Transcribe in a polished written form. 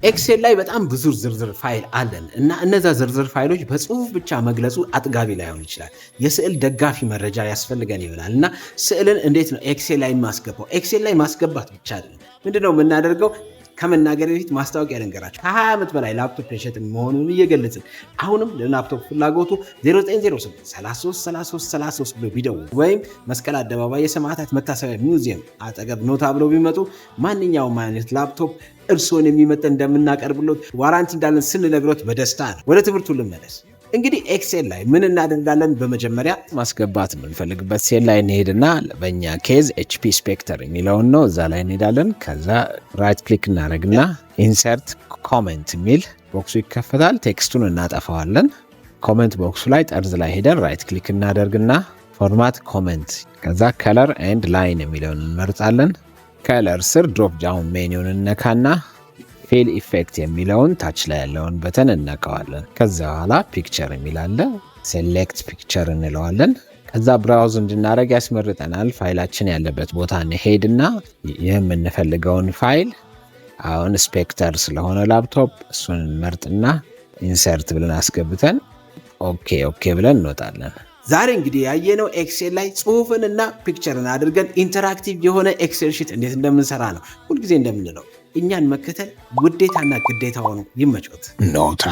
ኤክሴል ላይ በጣም ብዙ ዝርዝር ፋይል አለን እና እነዛ ዝርዝር ፋይሎች በጽሁፍ ብቻ መግለጹ አጥጋቢ ላይሆን ይችላል። የስዕል ደጋፊ መረጃ ያስፈልገን ይሆናል እና ስዕልን እንዴት ነው ኤክሴል ላይ ማስገባው? ኤክሴል ላይ ማስገባት ብቻ አይደለም። ምንድነው የምናደርገው? ከመናገር በፊት ማስታወቂያ ልንገራችሁ። ከ20 ዓመት በላይ ላፕቶፕ የሸጥን መሆኑን እየገለጽን አሁንም ለላፕቶፕ ፍላጎቱ 0908333333 ብሎ ቢደውሉ ወይም መስቀል አደባባይ የሰማዕታት መታሰቢያ ሚውዚየም አጠገብ ኖታ ብለው ቢመጡ ማንኛውም አይነት ላፕቶፕ እርስዎን የሚመጥን እንደምናቀርብሎት ዋራንቲ እንዳለን ስንነግሮት በደስታ ነው። ወደ ትምህርቱ ልመለስ። እንግዲህ ኤክሴል ላይ ምን እናደርጋለን? በመጀመሪያ ማስገባት የምንፈልግበት ሴል ላይ እንሄድና በእኛ ኬዝ ኤችፒ ስፔክተር የሚለውን ነው፣ እዛ ላይ እንሄዳለን። ከዛ ራይት ክሊክ እናደርግና ኢንሰርት ኮሜንት የሚል ቦክሱ ይከፈታል። ቴክስቱን እናጠፋዋለን። ኮሜንት ቦክሱ ላይ ጠርዝ ላይ ሄደን ራይት ክሊክ እናደርግና ፎርማት ኮሜንት፣ ከዛ ከለር ኤንድ ላይን የሚለውን እንመርጣለን። ከለር ስር ድሮፕ ዳውን ሜኒውን እነካና ፊል ኢፌክት የሚለውን ታች ላይ ያለውን በተን እነካዋለን። ከዛ በኋላ ፒክቸር የሚላለ ሴሌክት ፒክቸር እንለዋለን። ከዛ ብራውዝ እንድናደርግ ያስመርጠናል። ፋይላችን ያለበት ቦታ እንሄድና የምንፈልገውን ፋይል አሁን ስፔክተር ስለሆነ ላፕቶፕ እሱን እንመርጥና ኢንሰርት ብለን አስገብተን ኦኬ ብለን እንወጣለን። ዛሬ እንግዲህ ያየነው ኤክሴል ላይ ጽሁፍን እና ፒክቸርን አድርገን ኢንተራክቲቭ የሆነ ኤክሴል ሺት እንዴት እንደምንሰራ ነው። ሁልጊዜ እንደምንለው እኛን መከተል ውዴታና ግዴታ ሆኖ ይመቾት። ኖታ